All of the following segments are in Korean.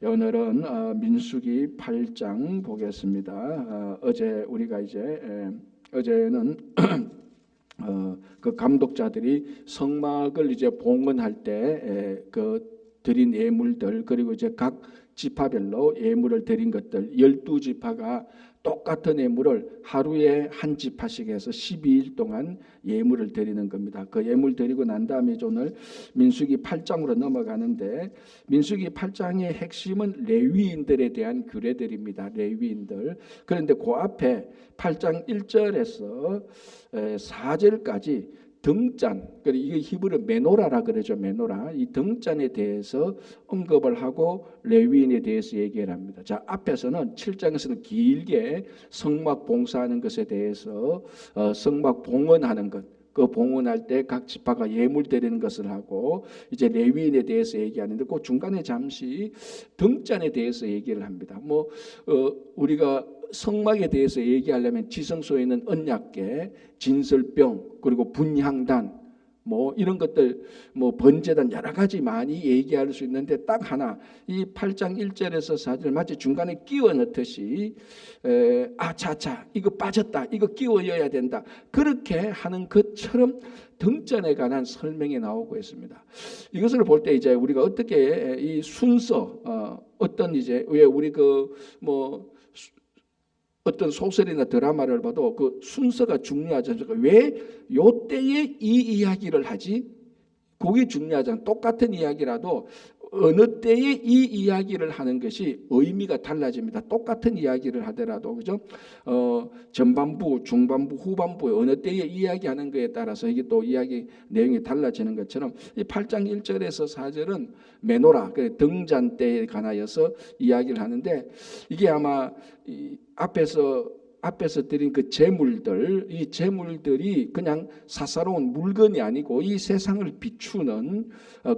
오늘은 민수기 8장 보겠습니다. 어제 우리가 어제는 그 감독자들이 성막을 봉헌할 때 드린 예물들, 그리고 각 지파별로 예물을 드린 것들 12지파가 똑같은 예물을 하루에 한 지파씩 해서 12일 동안 예물을 드리는 겁니다. 그 예물 드리고 난 다음에 오늘 민수기 8장으로 넘어가는데, 민수기 8장의 핵심은 레위인들에 대한 규례들입니다. 레위인들. 그런데 그 앞에 8장 1절에서 4절까지 등잔, 이게 히브리 메노라라 그러죠. 메노라. 이 등잔에 대해서 언급을 하고 레위인에 대해서 얘기를 합니다. 자, 앞에서는 7장에서는 길게 성막 봉사하는 것에 대해서 성막 봉헌하는 것, 그 봉헌할 때 각 지파가 예물 드리는 것을 하고, 이제 레위인에 대해서 얘기하는데 그 중간에 잠시 등잔에 대해서 얘기를 합니다. 우리가 성막에 대해서 얘기하려면 지성소에 있는 언약궤, 진설병, 그리고 분향단, 이런 것들, 번제단, 여러 가지 많이 얘기할 수 있는데, 딱 하나 이 8장 1절에서 4절 마치 중간에 끼워 넣듯이 차차 이거 빠졌다, 이거 끼워 넣어야 된다, 그렇게 하는 것처럼 등잔에 관한 설명이 나오고 있습니다. 이것을 볼 때 이제 우리가 어떻게 이 순서, 왜 우리 어떤 소설이나 드라마를 봐도 그 순서가 중요하지 않습니까? 왜 요때에 이 이야기를 하지? 그게 중요하지 않아요. 똑같은 이야기라도 어느 때에 이 이야기를 하는 것이 의미가 달라집니다. 똑같은 이야기를 하더라도, 그죠? 전반부, 중반부, 후반부에 어느 때에 이야기하는 것에 따라서 이게 또 이야기 내용이 달라지는 것처럼 이 8장 1절에서 4절은 메노라, 등잔 때에 관하여서 이야기를 하는데, 이게 아마 앞에서 드린 그 재물들, 이 재물들이 그냥 사사로운 물건이 아니고 이 세상을 비추는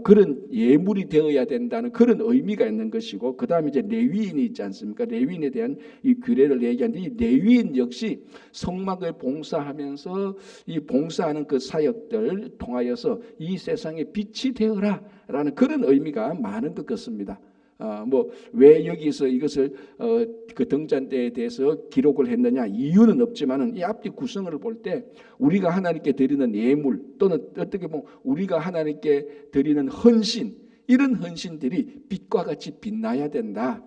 그런 예물이 되어야 된다는 그런 의미가 있는 것이고, 그 다음에 이제 레위인이 있지 않습니까? 레위인에 대한 이 규례를 얘기하는데, 이 레위인 역시 성막을 봉사하면서 이 봉사하는 그 사역들 통하여서 이 세상에 빛이 되어라 라는 그런 의미가 많은 것 같습니다. 왜 여기서 이것을 그 등잔대에 대해서 기록을 했느냐, 이유는 없지만은 이 앞뒤 구성을 볼 때 우리가 하나님께 드리는 예물, 또는 어떻게 보면 우리가 하나님께 드리는 헌신, 이런 헌신들이 빛과 같이 빛나야 된다.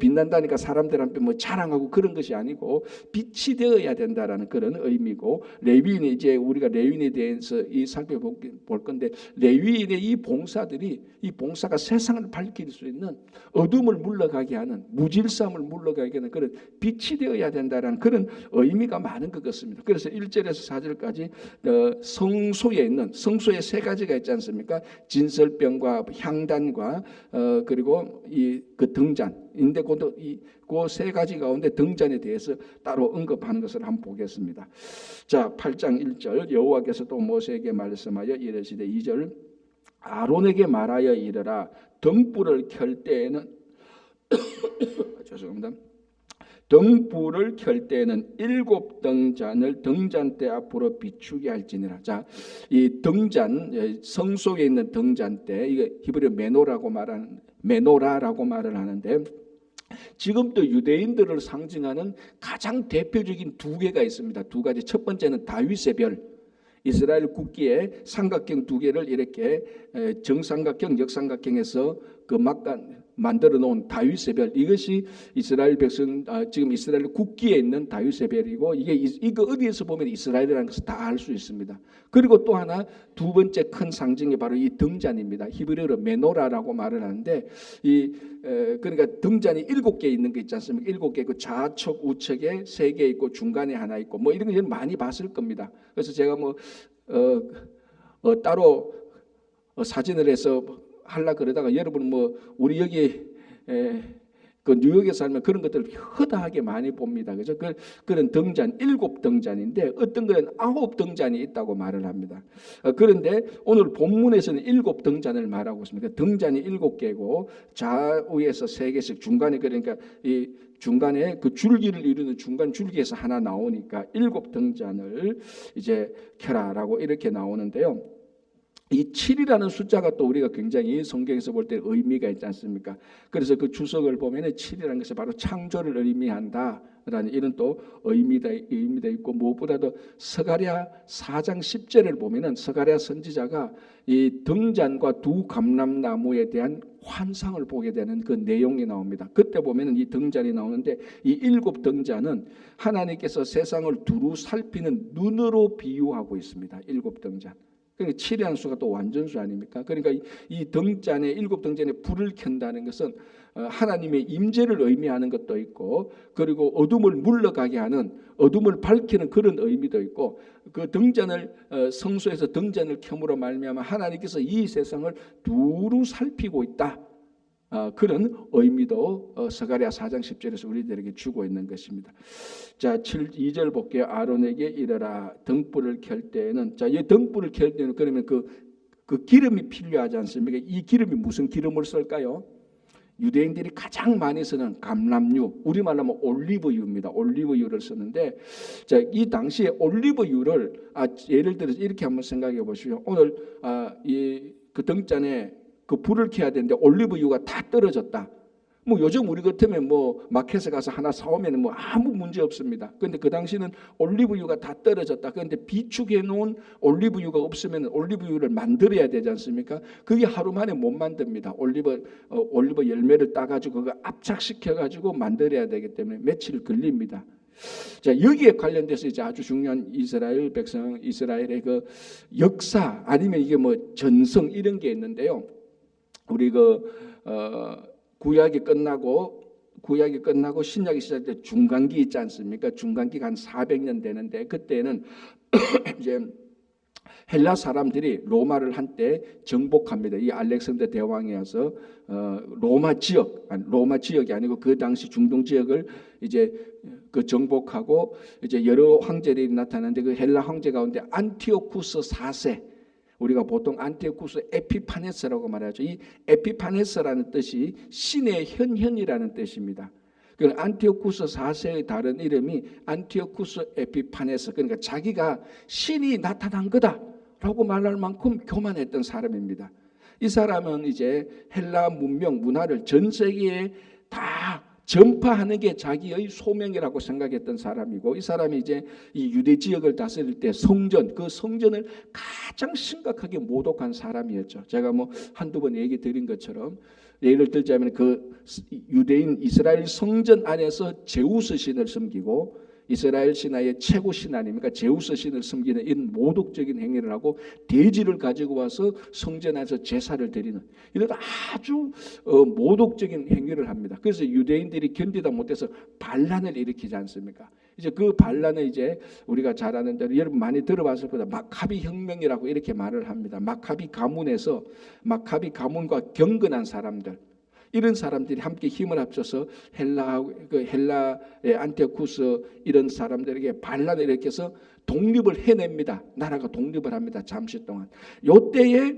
빛난다니까 사람들한테 자랑하고 그런 것이 아니고 빛이 되어야 된다라는 그런 의미고, 레위인이 이제 우리가 레위인에 대해서 살펴볼 건데, 레위인의 이 봉사들이, 이 봉사가 세상을 밝힐 수 있는, 어둠을 물러가게 하는, 무질서함을 물러가게 하는 그런 빛이 되어야 된다라는 그런 의미가 많은 것 같습니다. 그래서 1절에서 4절까지 성소에 세 가지가 있지 않습니까? 진설병과 향단과 그리고 그 등잔인데, 그 세 가지 가운데 등잔에 대해서 따로 언급하는 것을 한번 보겠습니다. 자, 8장 1절, 여호와께서 또 모세에게 말씀하여 이르시되, 2절, 아론에게 말하여 이르라. 등불을 켤 때에는 죄송합니다. 등불을 켤 때에는 7 등잔을 등잔대 앞으로 비추게 할지니라. 자, 이 등잔, 성소에 있는 등잔대, 이게 히브리 메노라라고 말을 하는데, 지금도 유대인들을 상징하는 가장 대표적인 두 개가 있습니다. 두 가지. 첫 번째는 다윗의 별, 이스라엘 국기에 삼각형 두 개를 이렇게 정삼각형, 역삼각형에서 만들어 놓은 다윗의 별, 이것이 이스라엘 백성, 지금 이스라엘 국기에 있는 다윗의 별이고, 이거 어디에서 보면 이스라엘이라는 것을 다 알 수 있습니다. 그리고 또 하나, 두 번째 큰 상징이 바로 이 등잔입니다. 히브리어로 메노라라고 말을 하는데, 그러니까 등잔이 7개 있는 거 있지 않습니까? 7개, 그 좌측 우측에 3개 있고 중간에 하나 있고, 이런 거 많이 봤을 겁니다. 그래서 제가 따로 사진을 해서 하려 그러다가, 여러분 우리 여기 그 뉴욕에 살면 그런 것들을 허다하게 많이 봅니다. 그죠? 그런 등잔, 7 등잔인데 어떤 거는 9 등잔이 있다고 말을 합니다. 그런데 오늘 본문에서는 7 등잔을 말하고 있습니다. 등잔이 7개고 좌우에서 3개씩, 중간에, 그러니까 이 중간에 그 줄기를 이루는 중간 줄기에서 하나 나오니까 7 등잔을 이제 켜라라고 이렇게 나오는데요. 이 7이라는 숫자가 또 우리가 굉장히 성경에서 볼 때 의미가 있지 않습니까? 그래서 그 주석을 보면은 7이라는 것이 바로 창조를 의미한다라는 이런 또 의미가 있고, 무엇보다도 스가랴 4장 10절을 보면은 스가랴 선지자가 이 등잔과 두 감람나무에 대한 환상을 보게 되는 그 내용이 나옵니다. 그때 보면은 이 등잔이 나오는데, 이 7등잔은 하나님께서 세상을 두루 살피는 눈으로 비유하고 있습니다. 7등잔. 그러니까 7이라는 수가 또 완전수 아닙니까? 그러니까 이 등잔에 7등잔에 불을 켠다는 것은 하나님의 임재를 의미하는 것도 있고, 그리고 어둠을 물러가게 하는, 어둠을 밝히는 그런 의미도 있고, 그 등잔을 성소에서 등잔을 켬으로 말미암아 하나님께서 이 세상을 두루 살피고 있다. 그런 의미도 스가랴 4장 10절에서 우리들에게 주고 있는 것입니다. 자, 2절 볼게요. 아론에게 이르라, 등불을 켤 때에는, 자, 이 등불을 켤 때는 그러면 그 기름이 필요하지 않습니까? 이 기름이 무슨 기름을 쓸까요? 유대인들이 가장 많이 쓰는 감람유, 우리말로 하면 올리브유입니다. 올리브유를 쓰는데, 자, 이 당시에 올리브유를 예를 들어서 이렇게 한번 생각해 보시죠. 오늘 그 등잔에 그 불을 켜야 되는데 올리브유가 다 떨어졌다. 뭐 요즘 우리 같으면 뭐 마켓에 가서 하나 사오면 뭐 아무 문제 없습니다. 그런데 그 당시는 올리브유가 다 떨어졌다. 그런데 비축해 놓은 올리브유가 없으면 올리브유를 만들어야 되지 않습니까? 그게 하루 만에 못 만듭니다. 올리브 열매를 따가지고 그거 압착시켜 가지고 만들어야 되기 때문에 며칠 걸립니다. 자, 여기에 관련돼서 이제 아주 중요한 이스라엘 백성, 이스라엘의 그 역사, 아니면 이게 뭐 전성 이런 게 있는데요. 우리 구약이 끝나고 신약이 시작될 때 중간기 있지 않습니까? 중간기가 한 400년 되는데, 그때는 이제 헬라 사람들이 로마를 한때 정복합니다. 이 알렉산더 대왕이 와서 로마 지역이 아니고 그 당시 중동 지역을 이제 그 정복하고, 이제 여러 황제들이 나타나는데 그 헬라 황제 가운데 안티오쿠스 4세, 우리가 보통 안티오쿠스 에피파네스라고 말하죠. 이 에피파네스라는 뜻이 신의 현현이라는 뜻입니다. 그 안티오쿠스 4세의 다른 이름이 안티오쿠스 에피파네스, 그러니까 자기가 신이 나타난 거다라고 말할 만큼 교만했던 사람입니다. 이 사람은 이제 헬라 문명 문화를 전 세계에 다 전파하는 게 자기의 소명이라고 생각했던 사람이고, 이 사람이 이제 이 유대 지역을 다스릴 때 그 성전을 가장 심각하게 모독한 사람이었죠. 제가 뭐 한두 번 얘기 드린 것처럼, 예를 들자면 그 유대인 이스라엘 성전 안에서 제우스 신을 섬기고, 이스라엘 신화의 최고 신 아닙니까? 제우스 신을 섬기는 이런 모독적인 행위를 하고, 돼지를 가지고 와서 성전 안에서 제사를 드리는 이런 아주 모독적인 행위를 합니다. 그래서 유대인들이 견디다 못해서 반란을 일으키지 않습니까? 이제 그 반란은 이제 우리가 잘 아는 대로 여러분 많이 들어봤을 거다. 마카비 혁명이라고 이렇게 말을 합니다. 마카비 가문과 경건한 사람들, 이런 사람들이 함께 힘을 합쳐서 헬라의 안티오쿠스 이런 사람들에게 반란을 일으켜서 독립을 해냅니다. 나라가 독립을 합니다. 잠시 동안. 요때에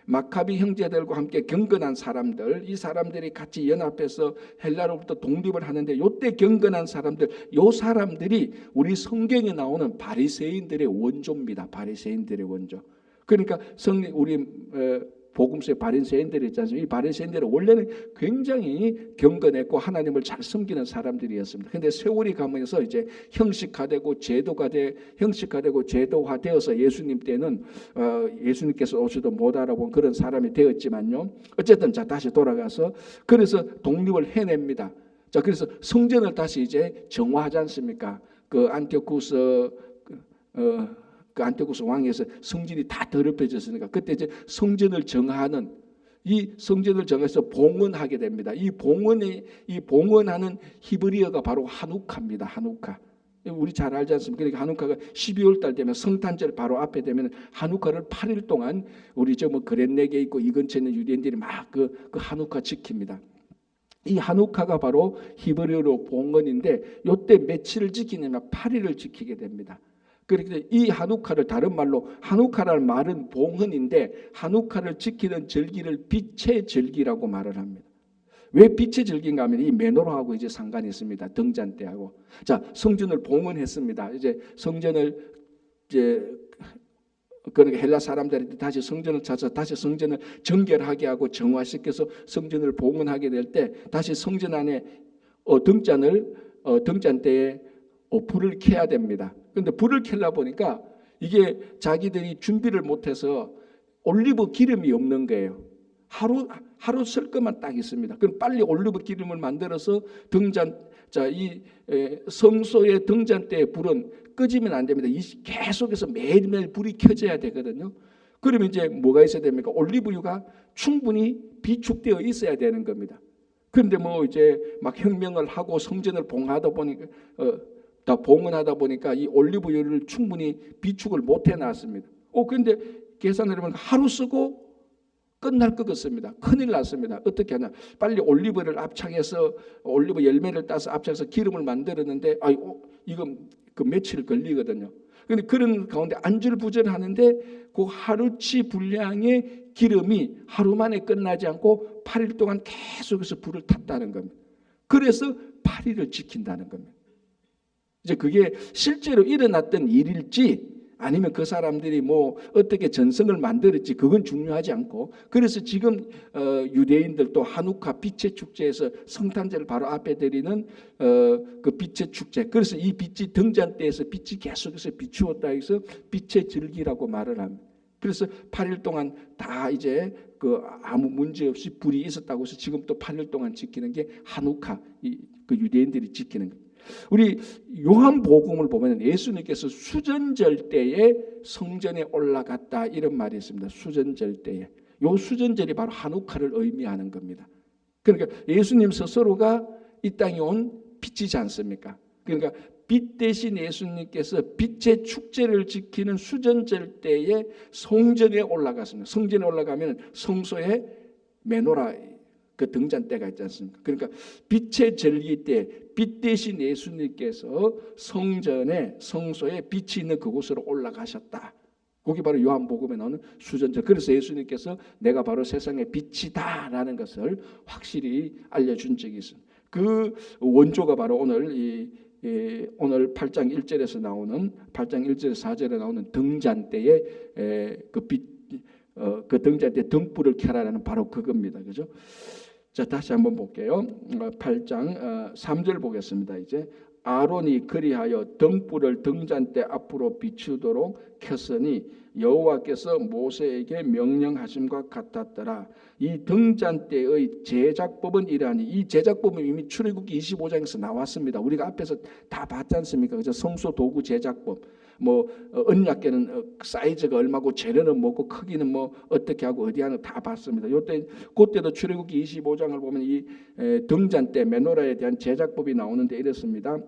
마카비 형제들과 함께 경건한 사람들, 이 사람들이 같이 연합해서 헬라로부터 독립을 하는데, 요때 경건한 사람들, 요 사람들이 우리 성경에 나오는 바리새인들의 원조입니다. 바리새인들의 원조. 그러니까 우리 복음서의 바리새인들이 있지 않습니까? 이 바리새인들은 원래는 굉장히 경건했고 하나님을 잘 섬기는 사람들이었습니다. 그런데 세월이 가면서 이제 형식화되고 제도화되어서 예수님 때는 예수님께서 오시도 못 알아본 그런 사람이 되었지만요. 어쨌든 자, 다시 돌아가서 그래서 독립을 해냅니다. 자, 그래서 성전을 다시 이제 정화하지 않습니까? 그 안티오쿠스 왕에서 성전이 다 더럽혀졌으니까 그때 이제 성전을 정하는, 이 성전을 정해서 봉헌하게 됩니다. 이 봉헌하는 히브리어가 바로 하누카입니다. 하누카. 우리 잘 알지 않습니까? 그러니까 하누카가 12월 달 되면 성탄절 바로 앞에 되면 하누카를 8일 동안 우리 저 뭐 그렛네게 있고 이 근처에 있는 유대인들이 막 그 하누카 지킵니다. 이 하누카가 바로 히브리어로 봉헌인데, 요때 며칠을 지키냐면 8일을 지키게 됩니다. 그렇게 이 하누카를, 다른 말로 하누카라는 말은 봉헌인데, 하누카를 지키는 절기를 빛의 절기라고 말을 합니다. 왜 빛의 절기인가 하면 이 메노라하고 이제 상관이 있습니다. 등잔 때하고. 자, 성전을 봉헌했습니다. 이제 성전을 이제 그러니까 헬라 사람들한테 다시 성전을 찾아서 다시 성전을 정결하게 하고 정화시켜서 성전을 봉헌하게 될 때 다시 성전 안에 등잔대에 불을 켜야 됩니다. 그런데 불을 켜려 보니까 이게 자기들이 준비를 못해서 올리브 기름이 없는 거예요. 하루 쓸 것만 딱 있습니다. 그럼 빨리 올리브 기름을 만들어서 이 성소의 등잔대의 불은 끄지면 안 됩니다. 계속해서 매일매일 불이 켜져야 되거든요. 그러면 이제 뭐가 있어야 됩니까? 올리브유가 충분히 비축되어 있어야 되는 겁니다. 그런데 뭐 이제 막 혁명을 하고 성전을 봉헌하다 보니까 이 올리브유를 충분히 비축을 못 해놨습니다. 그런데 계산을 해보니까 하루 쓰고 끝날 것 같습니다. 큰일 났습니다. 어떻게 하냐? 빨리 올리브를 압착해서 올리브 열매를 따서 압착해서 기름을 만들었는데 이건 그 며칠 걸리거든요. 그런데 그런 가운데 안절부절하는데 그 하루치 분량의 기름이 하루 만에 끝나지 않고 8일 동안 계속해서 불을 탔다는 겁니다. 그래서 8일을 지킨다는 겁니다. 이제 그게 실제로 일어났던 일일지 아니면 그 사람들이 뭐 어떻게 전성을 만들었지 그건 중요하지 않고, 그래서 지금 유대인들도 하누카 빛의 축제에서 성탄제를 바로 앞에 드리는 그 빛의 축제, 그래서 이 빛이 등잔대에서 빛이 계속해서 비추었다 해서 빛의 절기라고 말을 합니다. 그래서 8일 동안 다 이제 그 아무 문제 없이 불이 있었다고 해서 지금 또 8일 동안 지키는 게 하누카, 그 유대인들이 지키는 거예요. 우리 요한복음을 보면 예수님께서 수전절 때에 성전에 올라갔다 이런 말이 있습니다. 수전절 때에. 요 수전절이 바로 하누카를 의미하는 겁니다. 그러니까 예수님 스스로가 이 땅에 온 빛이지 않습니까? 그러니까 빛 대신 예수님께서 빛의 축제를 지키는 수전절 때에 성전에 올라갔습니다. 성전에 올라가면 성소에 메노라 그 등잔대가 있지 않습니까? 그러니까 빛의 절기 때 빛 대신 예수님께서 성소에 빛이 있는 그곳으로 올라가셨다. 그게 바로 요한복음에 나오는 수전절. 그래서 예수님께서 내가 바로 세상의 빛이다라는 것을 확실히 알려준 적이 있습니다. 그 원조가 바로 오늘 오늘 8장 1절에서 나오는 8장 1절에서 4절에 나오는 등잔대의 그 등잔대 등불을 켜라라는 바로 그겁니다. 그죠? 자, 다시 한번 볼게요. 8장 3절 보겠습니다. 이제 아론이 그리하여 등불을 등잔대 앞으로 비추도록 켰으니 여호와께서 모세에게 명령하심과 같았더라. 이 등잔대의 제작법은 이러하니, 이 제작법은 이미 출애굽기 25장에서 나왔습니다. 우리가 앞에서 다 봤지 않습니까? 그래서 성소 도구 제작법, 뭐 언약궤는 사이즈가 얼마고 재료는 뭐고 크기는 뭐 어떻게 하고 어디 하는 다 봤습니다. 그때도 출애굽기 25장을 보면 이 등잔대 메노라에 대한 제작법이 나오는데 이렇습니다.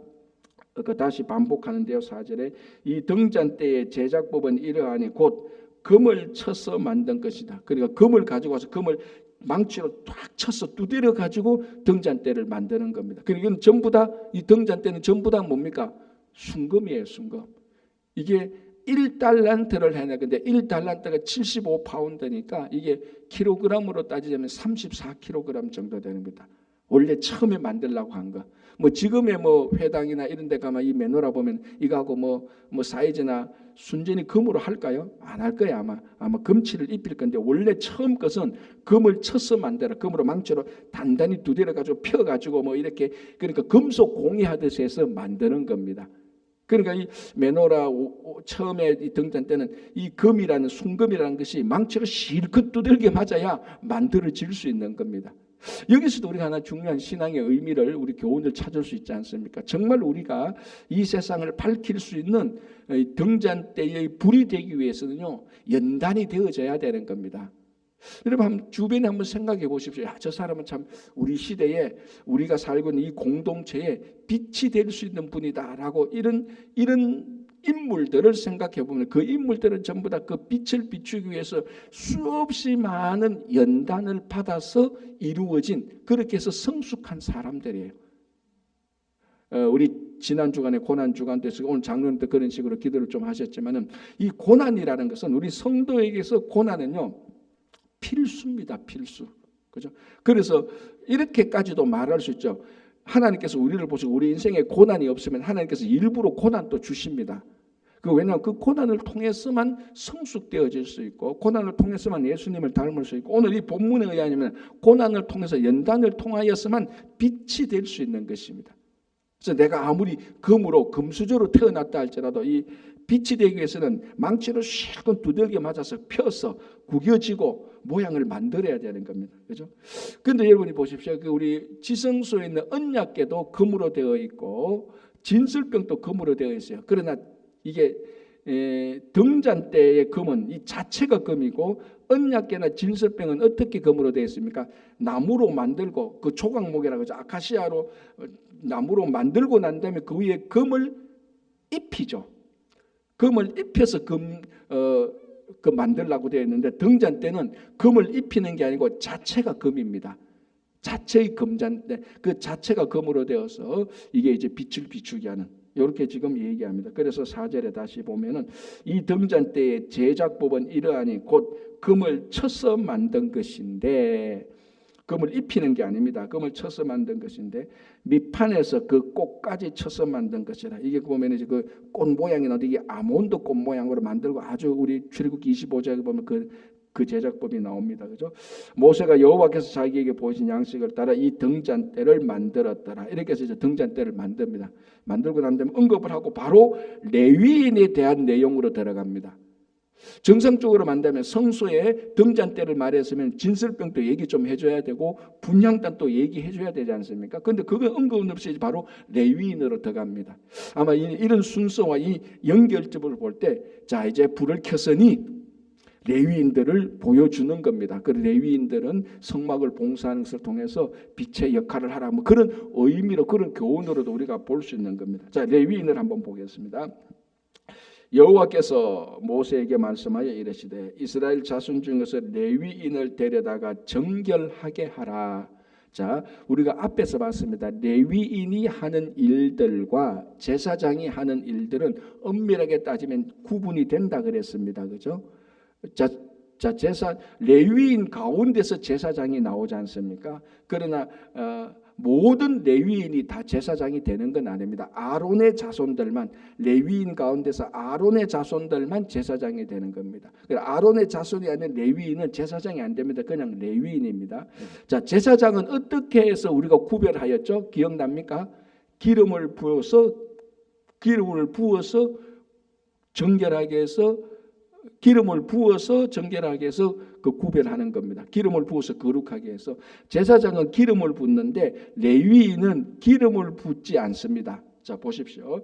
다시 반복하는데요. 4절에 이 등잔대의 제작법은 이러하니 곧 금을 쳐서 만든 것이다. 그러니까 금을 가지고 와서 금을 망치로 탁 쳐서 두드려 가지고 등잔대를 만드는 겁니다. 그러니까 이건 전부 다, 이 등잔대는 전부 다 뭡니까? 순금이에요. 순금. 이게 1달란트를 해내. 근데 1달란트가 75파운드니까 이게 킬로그램으로 따지자면 34kg 정도 됩니다. 원래 처음에 만들려고 한 거. 뭐 지금의 뭐 회당이나 이런 데 가면 이 메노라 보면 이거하고 뭐 사이즈나 순전히 금으로 할까요? 안 할 거예요. 아마 금칠을 입힐 건데 원래 처음 것은 금을 쳐서 만들어. 금으로 망치로 단단히 두드려 가지고 펴 가지고 뭐 이렇게, 그러니까 금속 공예하듯이 해서 만드는 겁니다. 그러니까 이 메노라 처음에 이 등잔대는 이 금이라는 순금이라는 것이 망치로 실컷 두들겨 맞아야 만들어질 수 있는 겁니다. 여기서도 우리가 하나 중요한 신앙의 의미를, 우리 교훈을 찾을 수 있지 않습니까? 정말 우리가 이 세상을 밝힐 수 있는 등잔대의 불이 되기 위해서는요, 연단이 되어져야 되는 겁니다. 여러분 주변에 한번 생각해 보십시오. 저 사람은 참 우리 시대에 우리가 살고 있는 이 공동체에 빛이 될 수 있는 분이다라고 이런 인물들을 생각해 보면 그 인물들은 전부 다 그 빛을 비추기 위해서 수없이 많은 연단을 받아서 이루어진, 그렇게 해서 성숙한 사람들이에요. 우리 지난 주간에 고난 주간 때서 오늘 장로님 때 그런 식으로 기도를 좀 하셨지만은 이 고난이라는 것은 우리 성도에게서 고난은요 필수입니다. 필수. 그죠? 그래서 이렇게까지도 말할 수 있죠. 하나님께서 우리를 보시고 우리 인생에 고난이 없으면 하나님께서 일부러 고난도 주십니다. 왜냐하면 그 고난을 통해서만 성숙되어질 수 있고 고난을 통해서만 예수님을 닮을 수 있고 오늘 이 본문에 의하면 고난을 통해서 연단을 통하여서만 빛이 될 수 있는 것입니다. 그래서 내가 아무리 금수저로 태어났다 할지라도 이 빛이 되기 위해서는 망치로 실컷 두들겨 맞아서 펴서 구겨지고 모양을 만들어야 되는 겁니다. 그죠? 그런데 여러분이 보십시오. 우리 지성소에 있는 언약궤도 금으로 되어 있고 진설병도 금으로 되어 있어요. 그러나 이게 등잔대의 금은 이 자체가 금이고 언약궤나 진설병은 어떻게 금으로 되어 있습니까? 나무로 만들고 그 조각목이라고 하죠. 아카시아로 나무로 만들고 난 다음에 그 위에 금을 입히죠. 금을 입혀서 그 만들라고 되어 있는데 등잔대는 금을 입히는 게 아니고 자체가 금입니다. 자체의 금잔대, 그 자체가 금으로 되어서 이게 이제 빛을 비추게 하는 이렇게 지금 얘기합니다. 그래서 4절에 다시 보면은 이 등잔대의 제작법은 이러하니 곧 금을 쳐서 만든 것인데 금을 입히는 게 아닙니다. 금을 쳐서 만든 것인데 밑판에서 그 꽃까지 쳐서 만든 것이라. 이게 보면 이제 그 꽃 모양이 나도 이게 아몬드 꽃 모양으로 만들고 아주 우리 출애굽기 25장에 보면 그 제작법이 나옵니다. 그죠? 모세가 여호와께서 자기에게 보이신 양식을 따라 이 등잔대를 만들었더라. 이렇게 해서 이제 등잔대를 만듭니다. 만들고 난 다음에 언급을 하고 바로 레위인에 대한 내용으로 들어갑니다. 정상적으로 만들면 성소에 등잔대를 말했으면 진설병도 얘기 좀 해줘야 되고 분향단도 얘기해줘야 되지 않습니까? 그런데 그거 언급 없이 바로 레위인으로 들어갑니다. 아마 이런 순서와 이 연결점을 볼 때 자 이제 불을 켰으니 레위인들을 보여주는 겁니다. 그 레위인들은 성막을 봉사하는 것을 통해서 빛의 역할을 하라. 뭐 그런 의미로 그런 교훈으로도 우리가 볼 수 있는 겁니다. 자 레위인을 한번 보겠습니다. 여호와께서 모세에게 말씀하여 이르시되 이스라엘 자손 중에서 레위인을 데려다가 정결하게 하라. 자, 우리가 앞에서 봤습니다. 레위인이 하는 일들과 제사장이 하는 일들은 엄밀하게 따지면 구분이 된다 그랬습니다. 그죠? 자, 레위인 가운데서 제사장이 나오지 않습니까? 그러나 모든 레위인이 다 제사장이 되는 건 아닙니다. 아론의 자손들만 레위인 가운데서 아론의 자손들만 제사장이 되는 겁니다. 아론의 자손이 아닌 레위인은 제사장이 안 됩니다. 그냥 레위인입니다. 자, 제사장은 어떻게 해서 우리가 구별하였죠? 기억납니까? 기름을 부어서 정결하게 해서 기름을 부어서 정결하게 해서 그 구별하는 겁니다. 기름을 부어서 거룩하게 해서 제사장은 기름을 붓는데 레위인은 기름을 붓지 않습니다. 자 보십시오.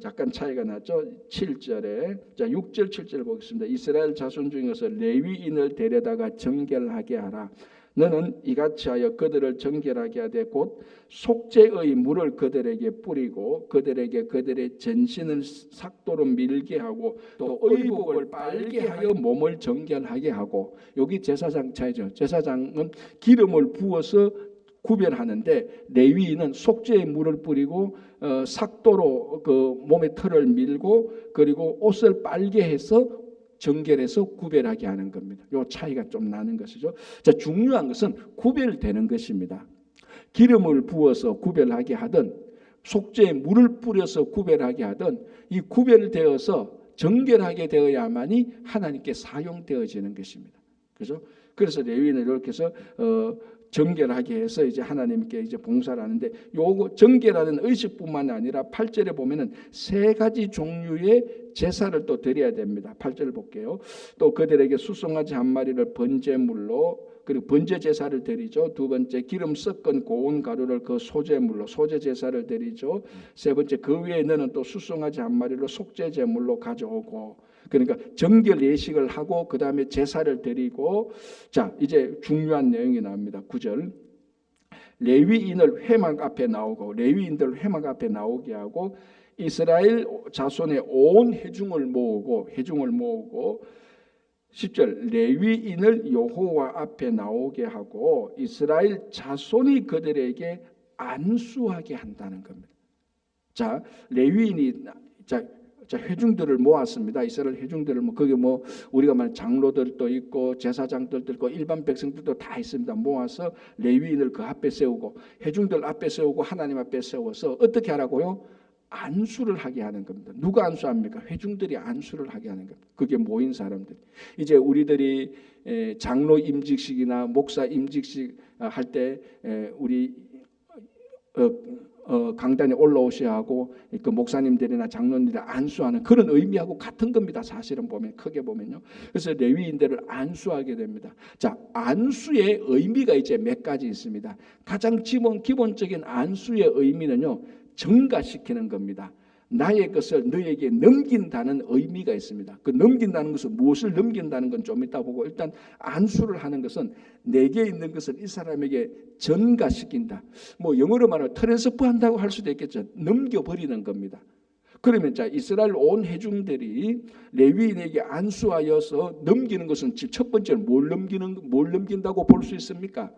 약간 차이가 났죠. 7절에 자 6절 7절 보겠습니다. 이스라엘 자손 중에서 레위인을 데려다가 정결하게 하라. 너는 이같이 하여 그들을 정결하게 하되 곧 속죄의 물을 그들에게 뿌리고 그들에게 그들의 전신을 삭도로 밀게 하고 또 의복을 빨게 하여 몸을 정결하게 하고. 여기 제사장 차이죠. 제사장은 기름을 부어서 구별하는데 레위인은 속죄의 물을 뿌리고 삭도로 그 몸의 털을 밀고 그리고 옷을 빨게 해서 정결해서 구별하게 하는 겁니다. 이 차이가 좀 나는 것이죠. 자, 중요한 것은 구별되는 것입니다. 기름을 부어서 구별하게 하든 속죄에 물을 뿌려서 구별하게 하든 이 구별되어서 정결하게 되어야만이 하나님께 사용되어지는 것입니다. 그죠? 그래서 레위인을 이렇게 해서 정결하게 해서 이제 하나님께 이제 봉사를 하는데 요거 정결하는 의식뿐만 아니라 8절에 보면은 세 가지 종류의 제사를 또 드려야 됩니다. 8절 볼게요. 또 그들에게 수송아지 한 마리를 번제물로 그리고 번제 제사를 드리죠. 두 번째 기름 섞은 고운 가루를 그 소제물로 소제 제사를 드리죠. 세 번째 그 위에 너는 또 수송아지 한 마리를 속죄 제물로 가져오고. 그러니까 정결 예식을 하고 그 다음에 제사를 드리고. 자 이제 중요한 내용이 나옵니다. 9절 레위인을 회막 앞에 나오고 레위인들 회막 앞에 나오게 하고 이스라엘 자손의 온 회중을 모으고 10절 레위인을 여호와 앞에 나오게 하고 이스라엘 자손이 그들에게 안수하게 한다는 겁니다. 자 레위인이 자 회중들을 모았습니다. 이스라엘 회중들을 거기 우리가 말 장로들도 있고 제사장들도 있고 일반 백성들도 다 있습니다. 모아서 레위인을 그 앞에 세우고 회중들 앞에 세우고 하나님 앞에 세워서 어떻게 하라고요? 안수를 하게 하는 겁니다. 누가 안수합니까? 회중들이 안수를 하게 하는 겁니다. 그게 모인 사람들. 이제 우리들이 장로 임직식이나 목사 임직식 할 때 우리 강단에 올라오셔야 하고 그 목사님들이나 장로님들 안수하는 그런 의미하고 같은 겁니다. 사실은 보면 크게 보면요. 그래서 레위인들을 안수하게 됩니다. 자, 안수의 의미가 이제 몇 가지 있습니다. 가장 기본적인 안수의 의미는요, 증가시키는 겁니다. 나의 것을 너에게 넘긴다는 의미가 있습니다. 그 넘긴다는 것은 무엇을 넘긴다는 건 좀 이따 보고, 일단 안수를 하는 것은 내게 있는 것을 이 사람에게 전가시킨다. 뭐 영어로 말하면 트랜스퍼 한다고 할 수도 있겠죠. 넘겨버리는 겁니다. 그러면 자, 이스라엘 온 회중들이 레위인에게 안수하여서 넘기는 것은 첫 번째는 뭘 넘긴다고 볼 수 있습니까?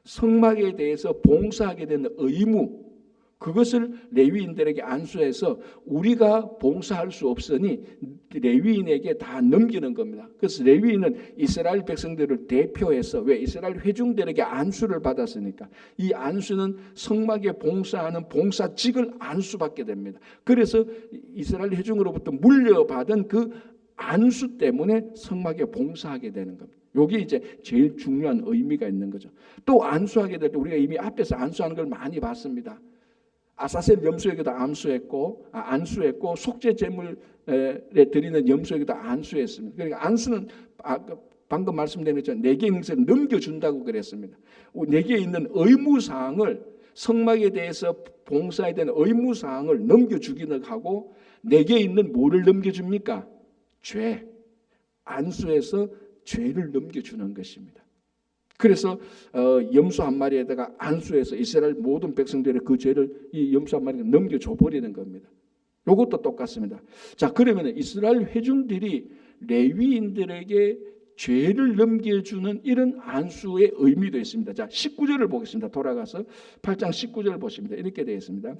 성막에 대해서 봉사하게 되는 의무, 그것을 레위인들에게 안수해서 우리가 봉사할 수 없으니 레위인에게 다 넘기는 겁니다. 그래서 레위인은 이스라엘 백성들을 대표해서, 왜? 이스라엘 회중들에게 안수를 받았으니까 이 안수는 성막에 봉사하는 봉사직을 안수받게 됩니다. 그래서 이스라엘 회중으로부터 물려받은 그 안수 때문에 성막에 봉사하게 되는 겁니다. 여기 이제 제일 중요한 의미가 있는 거죠. 또 안수하게 될 때 우리가 이미 앞에서 안수하는 걸 많이 봤습니다. 아사셀 염소에게도 안수했고 속죄 제물에 드리는 염소에게도 안수했습니다. 그러니까 안수는 방금 말씀드린 것처럼 내게 있는 것을 넘겨준다고 그랬습니다. 내게 있는 의무사항을, 성막에 대해서 봉사에 대한 의무사항을 넘겨주기는 하고, 내게 있는 뭐를 넘겨줍니까? 죄. 안수해서 죄를 넘겨주는 것입니다. 그래서 염소 한 마리에다가 안수해서 이스라엘 모든 백성들의 그 죄를 이 염소 한 마리에 넘겨줘 버리는 겁니다. 이것도 똑같습니다. 자, 그러면 이스라엘 회중들이 레위인들에게 죄를 넘겨주는 이런 안수의 의미도 있습니다. 자, 19절을 보겠습니다. 돌아가서 8장 19절을 보십니다. 이렇게 되어 있습니다.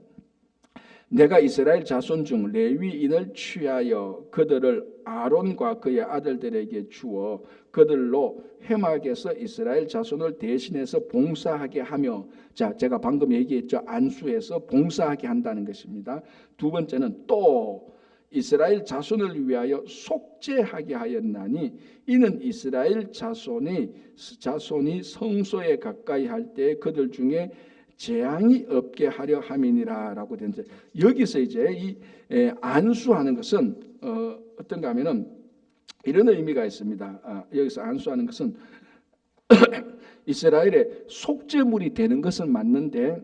내가 이스라엘 자손 중 레위인을 취하여 그들을 아론과 그의 아들들에게 주어 그들로 회막에서 이스라엘 자손을 대신해서 봉사하게 하며, 자, 제가 방금 얘기했죠. 안수해서 봉사하게 한다는 것입니다. 두 번째는 또 이스라엘 자손을 위하여 속죄하게 하였나니 이는 이스라엘 자손이 성소에 가까이 할 때 그들 중에 재앙이 없게 하려 함이니라라고 되는데, 여기서 이제 이 안수하는 것은 어떤가 하면은 이런 의미가 있습니다. 여기서 안수하는 것은 이스라엘의 속죄물이 되는 것은 맞는데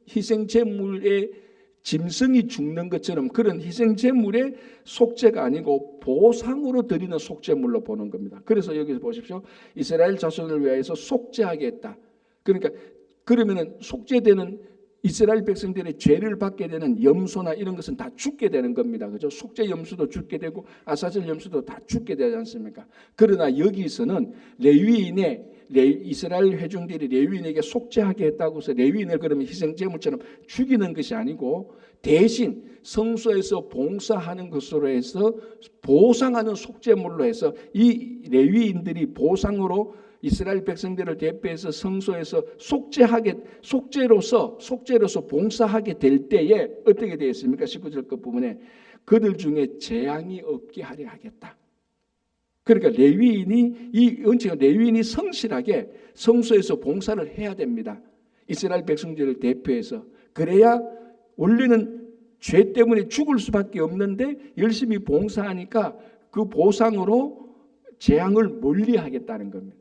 희생제물의 짐승이 죽는 것처럼 그런 희생제물의 속죄가 아니고 보상으로 드리는 속죄물로 보는 겁니다. 그래서 여기서 보십시오. 이스라엘 자손을 위하여서 속죄하게 했다. 그러니까 그러면은 속죄되는 이스라엘 백성들의 죄를 받게 되는 염소나 이런 것은 다 죽게 되는 겁니다. 그죠? 속죄 염소도 죽게 되고 아사셀 염소도 다 죽게 되지 않습니까? 그러나 여기서는 이스라엘 회중들이 레위인에게 속죄하게 했다고 해서 레위인을 그러면 희생제물처럼 죽이는 것이 아니고 대신 성소에서 봉사하는 것으로 해서 보상하는 속죄물로 해서 이 레위인들이 보상으로 이스라엘 백성들을 대표해서 성소에서 속죄로서 봉사하게 될 때에 어떻게 되어 있습니까? 19절 그 부분에 그들 중에 재앙이 없게 하려 하겠다. 그러니까 레위인이 성실하게 성소에서 봉사를 해야 됩니다. 이스라엘 백성들을 대표해서. 그래야 원래는 죄 때문에 죽을 수밖에 없는데 열심히 봉사하니까 그 보상으로 재앙을 멀리하겠다는 겁니다.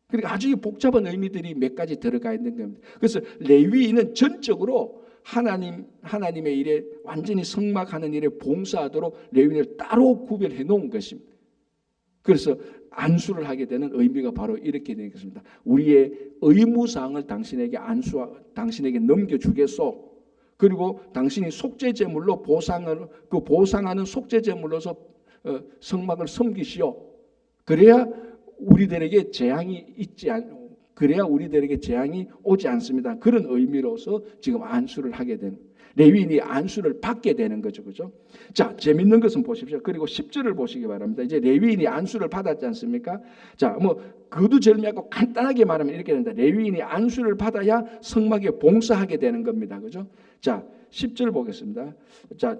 그러니까 아주 복잡한 의미들이 몇 가지 들어가 있는 겁니다. 그래서 레위인은 전적으로 하나님의 일에 완전히 성막하는 일에 봉사하도록 레위인을 따로 구별해 놓은 것입니다. 그래서 안수를 하게 되는 의미가 바로 이렇게 되겠습니다. 우리의 의무사항을 당신에게 넘겨주겠소. 그리고 당신이 속죄제물로 보상하는 속죄제물로서 성막을 섬기시오. 그래야 우리들에게 재앙이 오지 않습니다. 그런 의미로서 지금 안수를 하게 된. 레위인이 안수를 받게 되는 거죠. 그죠? 자, 재밌는 것은 보십시오. 그리고 10절을 보시기 바랍니다. 이제 레위인이 안수를 받았지 않습니까? 자, 뭐 거두절미하고 간단하게 말하면 이렇게 된다. 레위인이 안수를 받아야 성막에 봉사하게 되는 겁니다. 그죠? 자, 10절 보겠습니다. 자,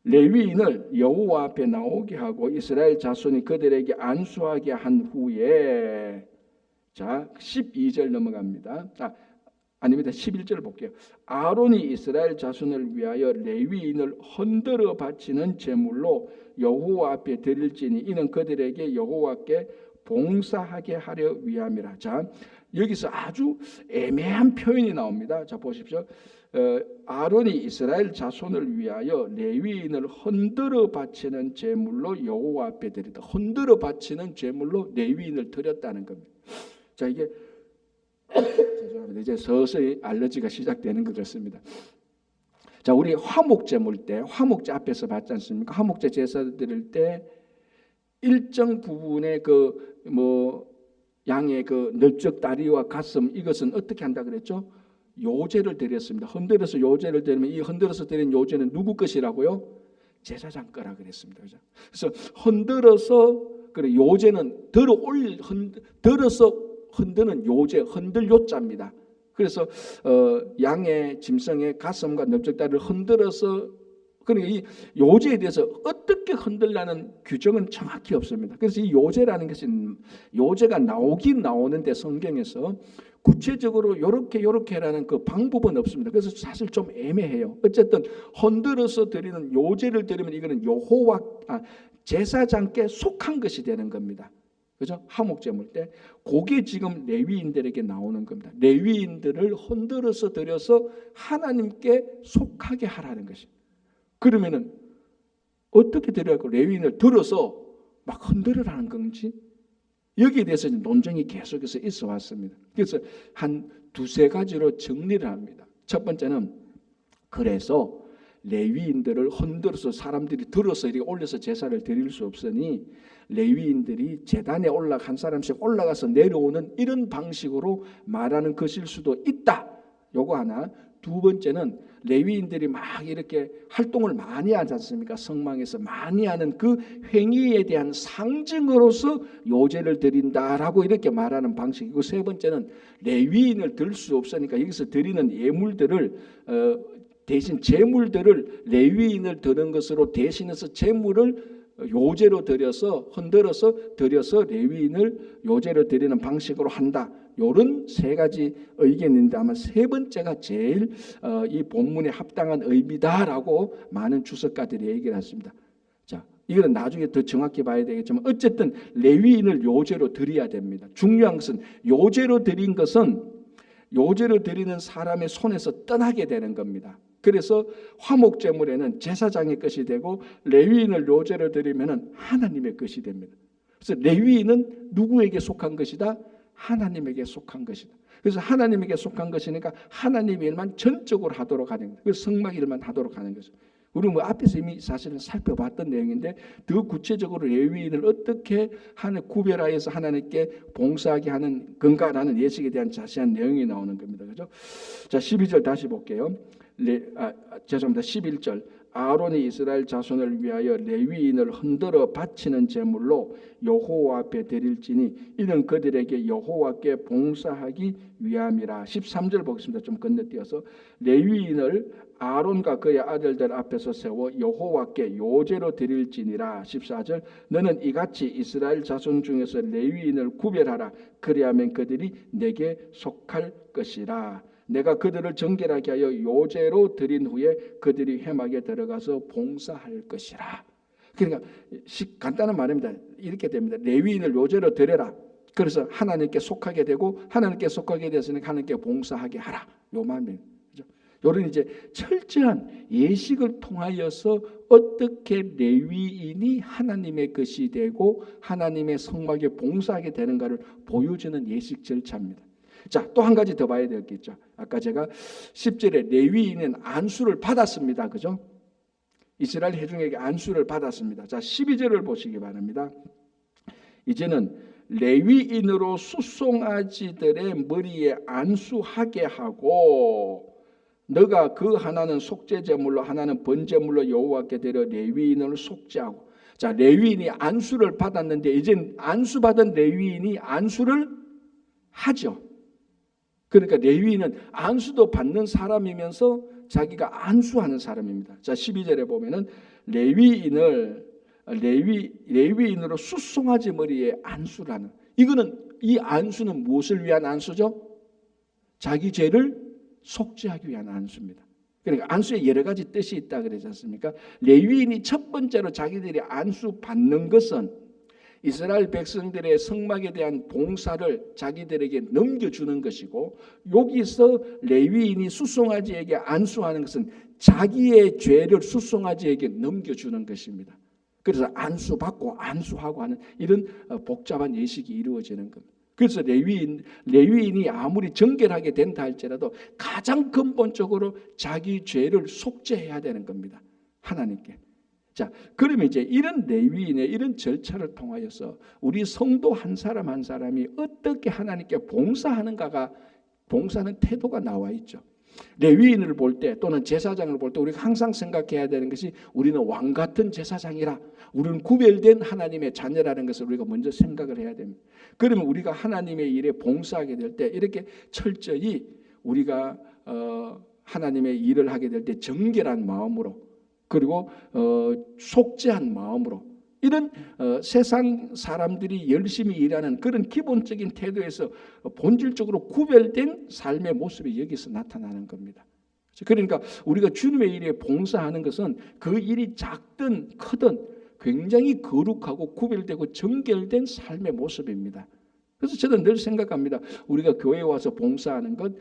레위인을 여호와 앞에 나오게 하고 이스라엘 자손이 그들에게 안수하게 한 후에, 자 12절 넘어갑니다. 아닙니다. 11절 볼게요. 아론이 이스라엘 자손을 위하여 레위인을 흔들어 바치는 제물로 여호와 앞에 드릴지니 이는 그들에게 여호와께 봉사하게 하려 위함이라. 자, 여기서 아주 애매한 표현이 나옵니다. 자, 보십시오. 아론이 이스라엘 자손을 위하여 레위인을 흔들어 바치는 제물로 여호와 앞에 드리다. 흔들어 바치는 제물로 레위인을 드렸다는 겁니다. 자, 이게 죄송합니다. 이제 서서히 알러지가 시작되는 것 같습니다. 자, 우리 화목제물 때 화목제 앞에서 봤지 않습니까? 화목제 제사 드릴 때 일정 부분의 양의 넓적 다리와 가슴, 이것은 어떻게 한다 그랬죠? 요제를 드렸습니다. 흔들어서 요제를 드리면 이 흔들어서 드린 요제는 누구 것이라고요? 제사장 거라 그랬습니다. 그죠? 그래서 흔들어서 그래 요제는 들어서 흔드는 요제, 흔들 요자입니다. 그래서 양의 짐승의 가슴과 넓적다리를 흔들어서, 그러니까 이 요제에 대해서 어떻게 흔들라는 규정은 정확히 없습니다. 그래서 이 요제라는 것은 요제가 나오긴 나오는데 성경에서 구체적으로 요렇게라는 그 방법은 없습니다. 그래서 사실 좀 애매해요. 어쨌든 흔들어서 드리는 요제를 드리면 이거는 여호와 제사장께 속한 것이 되는 겁니다. 그죠? 화목제물 때 그게 지금 레위인들에게 나오는 겁니다. 레위인들을 흔들어서 드려서 하나님께 속하게 하라는 것입니다. 그러면은 어떻게 드려야 할까? 레위인을 들어서 막 흔들으라는 건지 여기에 대해서 논쟁이 계속해서 있어 왔습니다. 그래서 한 두세 가지로 정리를 합니다. 첫 번째는 그래서 레위인들을 흔들어서 사람들이 들어서 이렇게 올려서 제사를 드릴 수 없으니 레위인들이 제단에 한 사람씩 올라가서 내려오는 이런 방식으로 말하는 것일 수도 있다. 요거 하나. 두 번째는 레위인들이 막 이렇게 활동을 많이 하지 않습니까? 성막에서 많이 하는 그 행위에 대한 상징으로서 요제를 드린다라고 이렇게 말하는 방식이고, 세 번째는 레위인을 들 수 없으니까 여기서 드리는 예물들을 대신 제물들을 레위인을 드는 것으로 대신해서 제물을 요제로 드려서 흔들어서 드려서 레위인을 요제로 드리는 방식으로 한다. 이런 세 가지 의견인데 아마 세 번째가 제일 이 본문에 합당한 의미다라고 많은 주석가들이 얘기를 했습니다. 자, 이거는 나중에 더 정확히 봐야 되겠지만 어쨌든 레위인을 요제로 드려야 됩니다. 중요한 것은 요제로 드린 것은 요제로 드리는 사람의 손에서 떠나게 되는 겁니다. 그래서 화목제물에는 제사장의 것이 되고 레위인을 요제로 드리면 하나님의 것이 됩니다. 그래서 레위인은 누구에게 속한 것이다? 하나님에게 속한 것이다. 그래서 하나님에게 속한 것이니까 하나님 일만 전적으로 하도록 하는 거예요. 그래서 성막 일만 하도록 하는 거죠. 우리는 앞에서 이미 사실은 살펴봤던 내용인데 더 구체적으로 레위인을 어떻게 구별하여서 하나님께 봉사하게 하는 건가라는 예식에 대한 자세한 내용이 나오는 겁니다. 그죠? 자, 12절 다시 볼게요. 죄송합니다. 11절. 아론이 이스라엘 자손을 위하여 레위인을 흔들어 바치는 제물로 여호와 앞에 드릴지니 이는 그들에게 여호와께 봉사하기 위함이라. 13절 보겠습니다. 좀 건너뛰어서 레위인을 아론과 그의 아들들 앞에서 세워 여호와께 요제로 드릴지니라. 14절. 너는 이같이 이스라엘 자손 중에서 레위인을 구별하라. 그리하면 그들이 내게 속할 것이라. 내가 그들을 정결하게 하여 요제로 드린 후에 그들이 회막에 들어가서 봉사할 것이라. 그러니까 간단한 말입니다. 이렇게 됩니다. 레위인을 요제로 드려라. 그래서 하나님께 속하게 되고 하나님께 속하게 되었으니까 하나님께 봉사하게 하라. 요 말입니다. 요런 이제 철저한 예식을 통하여서 어떻게 레위인이 하나님의 것이 되고 하나님의 성막에 봉사하게 되는가를 보여주는 예식 절차입니다. 자, 또 한 가지 더 봐야 되겠죠. 아까 제가 10절에 레위인은 안수를 받았습니다. 그죠? 이스라엘 회중에게 안수를 받았습니다. 자, 12절을 보시기 바랍니다. 이제는 레위인으로 수송아지들의 머리에 안수하게 하고 너가 그 하나는 속죄 제물로 하나는 번제물로 여호와께 드려 레위인을 속죄하고. 자, 레위인이 안수를 받았는데 이제 안수받은 레위인이 안수를 하죠. 그러니까 레위인은 안수도 받는 사람이면서 자기가 안수하는 사람입니다. 자, 12절에 보면은 레위인으로 숫송아지 머리에 안수를 하는. 이거는 이 안수는 무엇을 위한 안수죠? 자기 죄를 속죄하기 위한 안수입니다. 그러니까 안수에 여러 가지 뜻이 있다 그러지 않습니까? 레위인이 첫 번째로 자기들이 안수 받는 것은 이스라엘 백성들의 성막에 대한 봉사를 자기들에게 넘겨주는 것이고, 여기서 레위인이 숫송아지에게 안수하는 것은 자기의 죄를 숫송아지에게 넘겨주는 것입니다. 그래서 안수받고 안수하고 하는 이런 복잡한 예식이 이루어지는 겁니다. 그래서 레위인이 아무리 정결하게 된다 할지라도 가장 근본적으로 자기 죄를 속죄해야 되는 겁니다. 하나님께. 자, 그러면 이제 이런 레위인의 이런 절차를 통하여서 우리 성도 한 사람 한 사람이 어떻게 하나님께 봉사하는가가, 봉사하는 태도가 나와 있죠. 레위인을 볼 때 또는 제사장을 볼 때 우리가 항상 생각해야 되는 것이 우리는 왕 같은 제사장이라, 우리는 구별된 하나님의 자녀라는 것을 우리가 먼저 생각을 해야 됩니다. 그러면 우리가 하나님의 일에 봉사하게 될 때 이렇게 철저히 우리가 하나님의 일을 하게 될 때 정결한 마음으로, 그리고 속죄한 마음으로, 이런 세상 사람들이 열심히 일하는 그런 기본적인 태도에서 본질적으로 구별된 삶의 모습이 여기서 나타나는 겁니다. 그러니까 우리가 주님의 일에 봉사하는 것은 그 일이 작든 크든 굉장히 거룩하고 구별되고 정결된 삶의 모습입니다. 그래서 저는 늘 생각합니다. 우리가 교회에 와서 봉사하는 것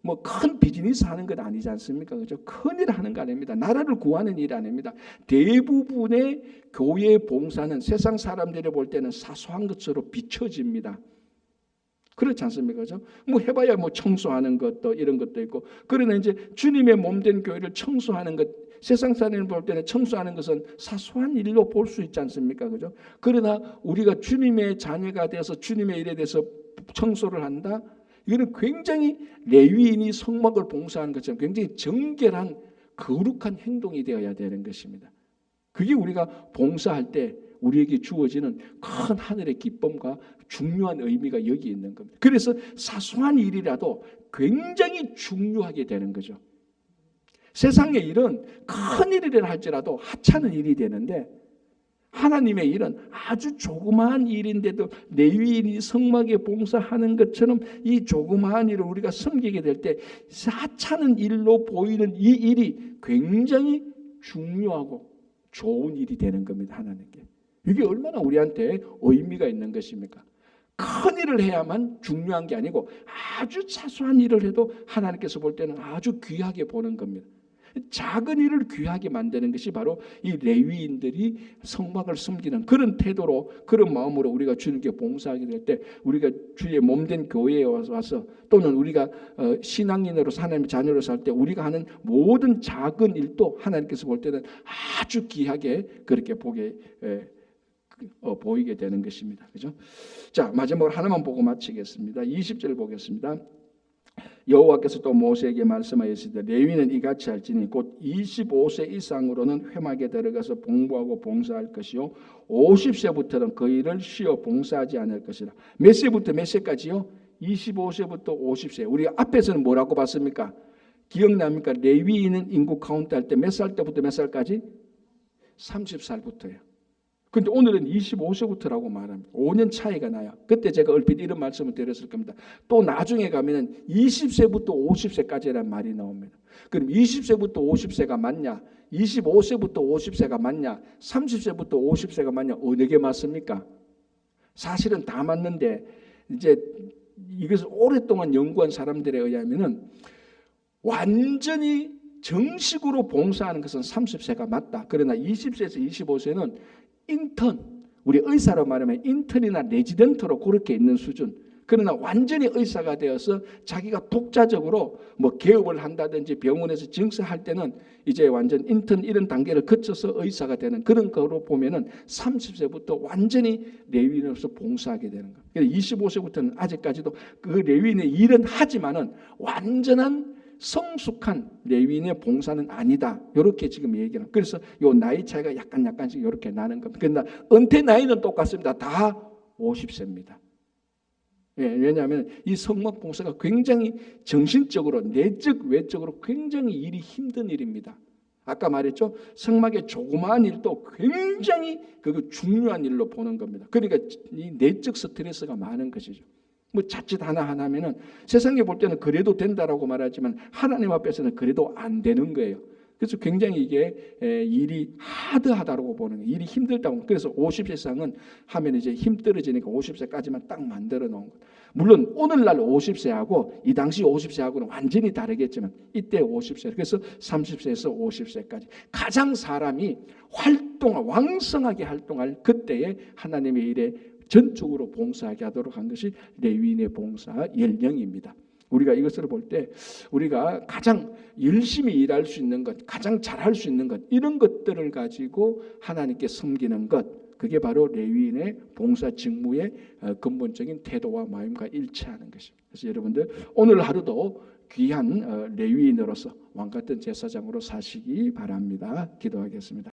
뭐 큰 비즈니스 하는 것 아니지 않습니까? 그죠? 큰일 하는 거 아닙니다. 나라를 구하는 일 아닙니다. 대부분의 교회 봉사는 세상 사람들이 볼 때는 사소한 것으로 비춰집니다. 그렇지 않습니까? 그죠? 뭐 해봐야 뭐 청소하는 것도 이런 것도 있고, 그러나 이제 주님의 몸된 교회를 청소하는 것, 세상 사람이 볼 때는 청소하는 것은 사소한 일로 볼 수 있지 않습니까? 그죠? 그러나 우리가 주님의 자녀가 되어서 주님의 일에 대해서 청소를 한다? 이거는 굉장히 레위인이 성막을 봉사하는 것처럼 굉장히 정결한 거룩한 행동이 되어야 되는 것입니다. 그게 우리가 봉사할 때 우리에게 주어지는 큰 하늘의 기쁨과 중요한 의미가 여기 있는 겁니다. 그래서 사소한 일이라도 굉장히 중요하게 되는 거죠. 세상의 일은 큰 일이라 할지라도 하찮은 일이 되는데, 하나님의 일은 아주 조그마한 일인데도 레위인이 성막에 봉사하는 것처럼 이 조그마한 일을 우리가 섬기게 될 때 하찮은 일로 보이는 이 일이 굉장히 중요하고 좋은 일이 되는 겁니다. 하나님께. 이게 얼마나 우리한테 의미가 있는 것입니까? 큰 일을 해야만 중요한 게 아니고 아주 사소한 일을 해도 하나님께서 볼 때는 아주 귀하게 보는 겁니다. 작은 일을 귀하게 만드는 것이 바로 이 레위인들이 성막을 섬기는 그런 태도로, 그런 마음으로 우리가 주님께 봉사하게 될 때, 우리가 주의 몸된 교회에 와서 또는 우리가 신앙인으로 하나님의 자녀로 살 때 우리가 하는 모든 작은 일도 하나님께서 볼 때는 아주 귀하게 그렇게 보이게 되는 것입니다. 그죠? 자, 마지막으로 하나만 보고 마치겠습니다. 20절 보겠습니다. 여호와께서 또 모세에게 말씀하였으되 레위는 이같이 할지니 곧 25세 이상으로는 회막에 들어가서 봉부하고 봉사할 것이요 50세부터는 그 일을 쉬어 봉사하지 않을 것이라. 몇 세부터 몇 세까지요? 25세부터 50세. 우리 앞에서는 뭐라고 봤습니까? 기억납니까? 레위인은 인구 카운트 할 때 몇 살 때부터 몇 살까지? 30살부터예요. 근데 오늘은 25세부터라고 말합니다. 5년 차이가 나요. 그때 제가 얼핏 이런 말씀을 드렸을 겁니다. 또 나중에 가면은 20세부터 50세까지라는 말이 나옵니다. 그럼 20세부터 50세가 맞냐? 25세부터 50세가 맞냐? 30세부터 50세가 맞냐? 어느 게 맞습니까? 사실은 다 맞는데 이제 이것을 오랫동안 연구한 사람들에 의하면은 완전히 정식으로 봉사하는 것은 30세가 맞다. 그러나 20세에서 25세는 인턴, 우리 의사로 말하면 인턴이나 레지던트로 그렇게 있는 수준. 그러나 완전히 의사가 되어서 자기가 독자적으로 뭐 개업을 한다든지 병원에서 증서할 때는 이제 완전 인턴 이런 단계를 거쳐서 의사가 되는 그런 거로 보면은 30세부터 완전히 레위인으로서 봉사하게 되는 거예요. 25세부터는 아직까지도 그 레위인의 일은 하지만은 완전한 성숙한 레위인의 봉사는 아니다. 이렇게 지금 얘기를. 그래서 요 나이 차이가 약간씩 이렇게 나는 겁니다. 그러나 은퇴 나이는 똑같습니다. 다 50세입니다. 예, 왜냐하면 이 성막 봉사가 굉장히 정신적으로, 내적, 외적으로 굉장히 일이 힘든 일입니다. 아까 말했죠. 성막의 조그마한 일도 굉장히 그 중요한 일로 보는 겁니다. 그러니까 이 내적 스트레스가 많은 것이죠. 뭐 자칫 하나면은 세상에 볼 때는 그래도 된다라고 말하지만 하나님 앞에서는 그래도 안 되는 거예요. 그래서 굉장히 이게 일이 하드하다고 보는 거예요. 일이 힘들다고. 그래서 50세 이상은 하면 이제 힘 떨어지니까 50세까지만 딱 만들어 놓은 거예요. 물론 오늘날 50세하고 이 당시 50세하고는 완전히 다르겠지만 이때 50세, 그래서 30세에서 50세까지 가장 사람이 왕성하게 활동할 그때에 하나님의 일에 전적으로 봉사하게 하도록 한 것이 레위인의 봉사 연령입니다. 우리가 이것을 볼 때 우리가 가장 열심히 일할 수 있는 것, 가장 잘할 수 있는 것, 이런 것들을 가지고 하나님께 섬기는 것, 그게 바로 레위인의 봉사 직무의 근본적인 태도와 마음과 일치하는 것입니다. 그래서 여러분들 오늘 하루도 귀한 레위인으로서 왕같은 제사장으로 사시기 바랍니다. 기도하겠습니다.